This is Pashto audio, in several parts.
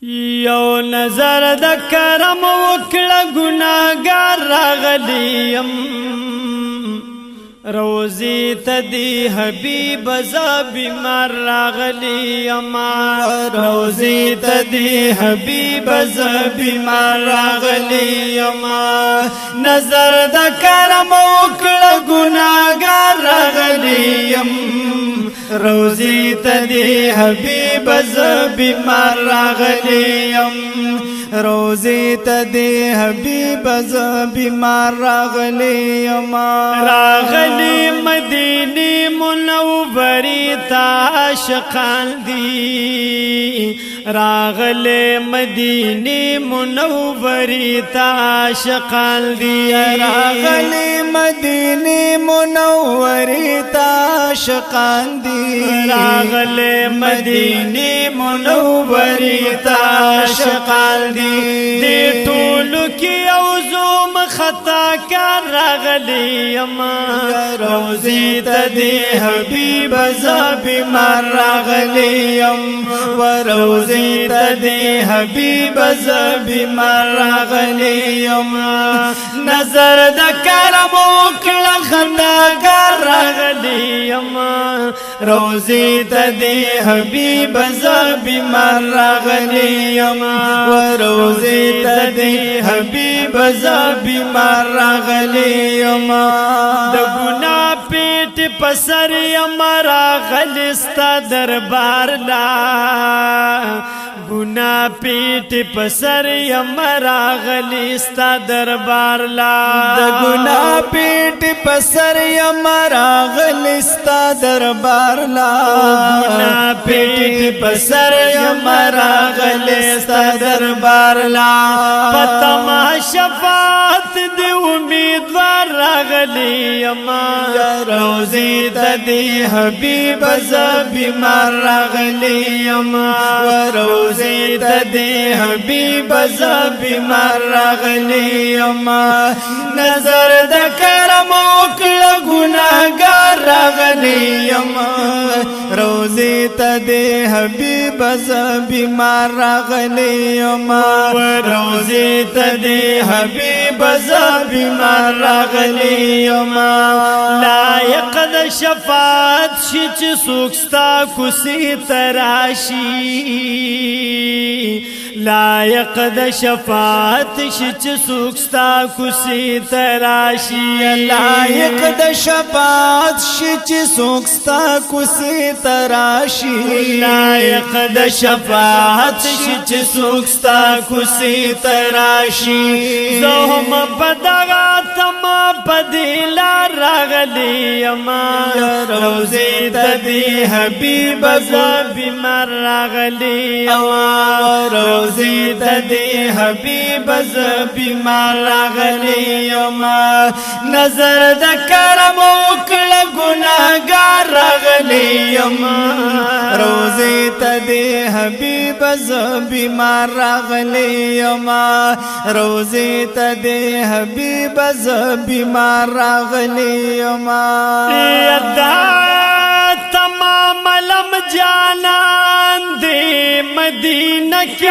یو نظر د کرم وکړه ګناهګار راغلیم روزی تدی حبیب ز بیمار راغلیم روزی تدی حبیب ز بیمار راغلیم نظر د کرم وکړه ګناهګار راغلیم روزی تدی حبیب ز بیمار راغلیم روزی تدی حبیب ز بیمار راغلیم راغلی مدینی منوری تا عاشقان دی راغلی مدینی منوری تا عاشقان دی راغلی مدینی منوری تا عاشقان دی راغلی مدینی منوری تا عاشقان دی دی ټولو کې اوزوم خطا کار راغلیم روزی تدی حبیب ز بیمار راغلیم روزی تدی حبیب ز بیمار راغلیم نظر د کرم وکړه خنداګار راغلیم روزی تدی حبیب ز بیمار راغلیم روزی تدی حبیب ز بیمار راغلیم د ګنا پیټ پسر یم راغلستا دربار لا ګنا پیټ پسر یم راغلستا دربار لا د ګنا پیټ پسر یم راغلستا دربار لا ګنا پیټ پسر یم راغلستا دربار لا پتما شفاعت دی امیدوار راغلیم روزی تدی حبیب ز بیمار راغلیم روزی تدی حبیب ز بیمار راغلیم نظر د کرم وکړه ګناهګار راغلیم روزی تدی حبیب ز بیمار راغلیم روزی تدی حبیب ز بیمار راغلیم لایق د شفاعت شي چې څوک ستا کوڅې ته راشي لایق د شفاعت شي چې څوک ستا کوڅې ته راشي لایق د شفاعت شي چې څوک ستا کوڅې ته راشي لایق د شفاعت شي چې څوک ستا کوڅې ته راشي زه هم په دغه تمه په دې لار راغلیم روزی تدی حبیب ز بیمار راغلیم روزی تدی حبیب ز بیمار راغلیم نظر د کرم وکړه ګناهګار راغلیم روزی تدی حبیب ز بیمار راغلیم روزی تدی حبیب ز بیمار راغلیم یدا تمام علم جانان دے مدینہ کی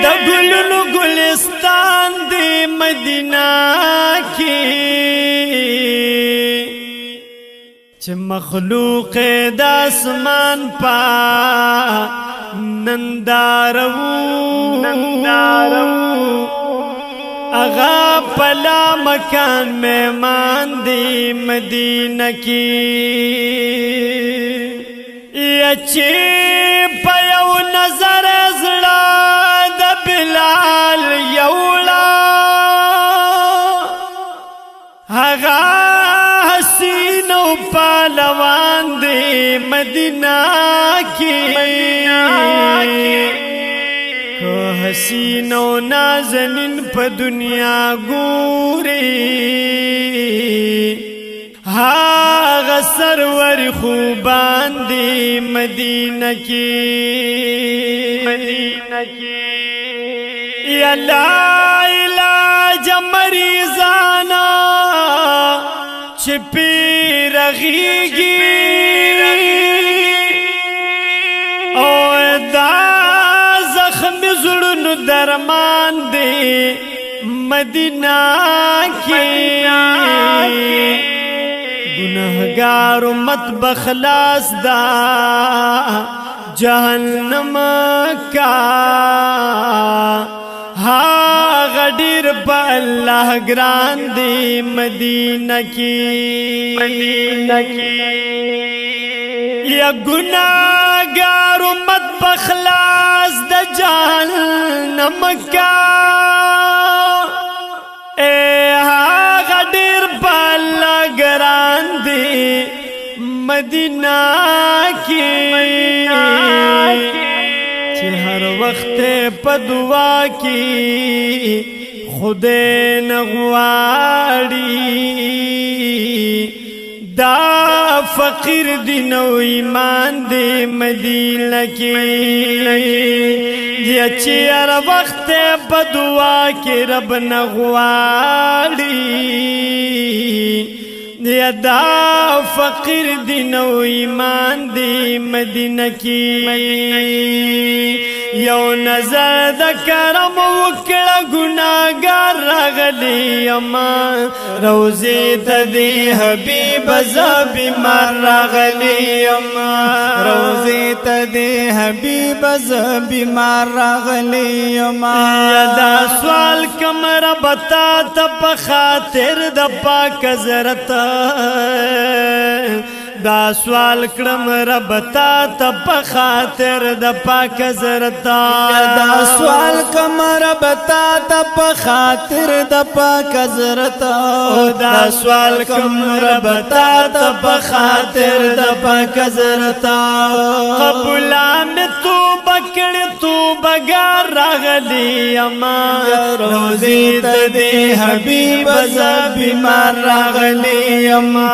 د ګلونو ګلستان دے مدینہ کی چې مخلوق د اسمان پا نندارو اغا پلا مکان مہمان دی مدینہ کی اچھی پیو نظر زڑا د بلال یولا اغا حسین و پالوان دی مدینہ کی حسین و نازنین پا دنیا گوری ہاغ سرور خوبان دی مدینہ کی یا لا علاج مریضانا چپی رغیگی درمان دی مدینہ کی گنہگار امت بخلاص دا جہنم کا غدیر با اللہ گران دی مدینہ کی یا گناہگار امت بخلاص دا جہنم کا غدیر با اللہ گران دی مدینہ کی ہر وقت پا دعا کی خدے نغواڑی دا فقیر دین و ایمان دی مدینہ کی یا چی ہر وقت پا دعا کی رب نغواڑی یا دا فقیر دین و ایمان دی مدینہ کی یو نظر دا کرم وکڑا گناہگار راغلی اما روزی تا دی حبیب زا بیمار راغلی اما روزی تا دی حبیب زا بیمار راغلی اما یا دا سوال کم ربتا تا پا خاطر دا پاک حضرت دا سوال کرم ربتا تا پا خاطر دا پاک حضرت دا سوال کم ربتا تا پا خاطر دا پاک حضرت دا سوال کم ربتا تا پا خاطر دا پاک حضرت قبولان تو بکڑ تو بگار راغلی اما روزی تا دی حبیب زا بیمار راغلی اما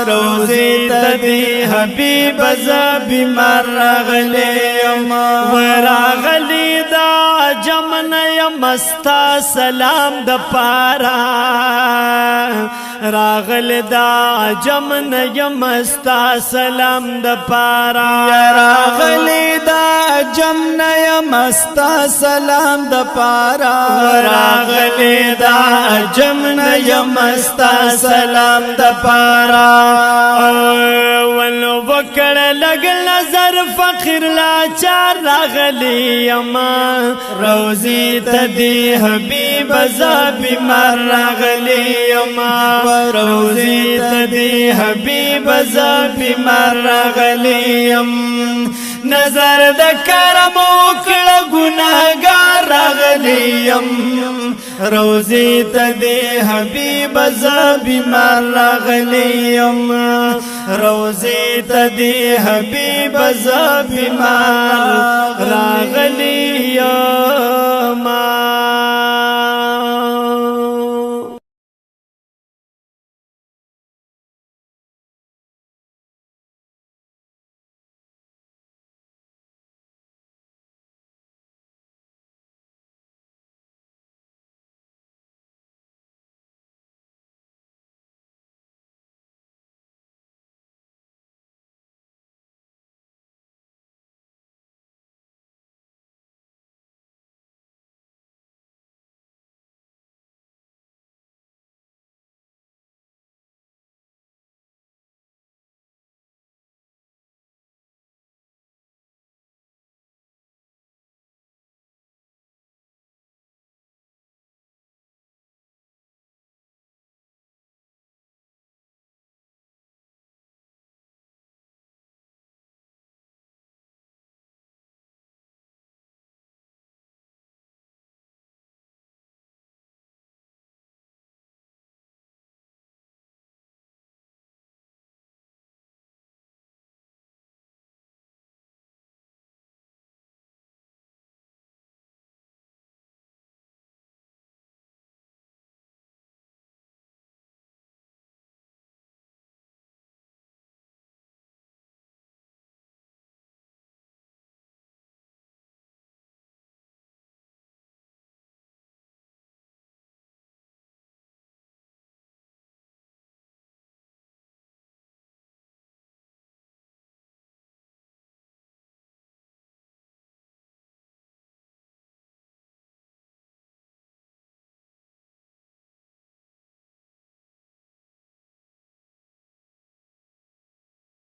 روزی تا دی حبیب زا بیمار راغلی اما وراغلی دا جمن یمستا سلام دا پارا راغل دا جمن یمستا سلام دا پارا راغلی دا جمن یمستا سلام دا پارا راغلی دا جمن یمستا سلام دا پارا ولو وکڑ لگ نظر فقیر لاچار راغلی اما روزی تا دی حبیب زا بیمار راغلی اما روزی تا دی حبیب زا بیمار راغلی ام نظر دا کرم وکڑ گناہگار راغلی ام روزی تا دی حبیب زا بیمار راغلی ام روزی تا دی حبیب زا بیمار راغلی ام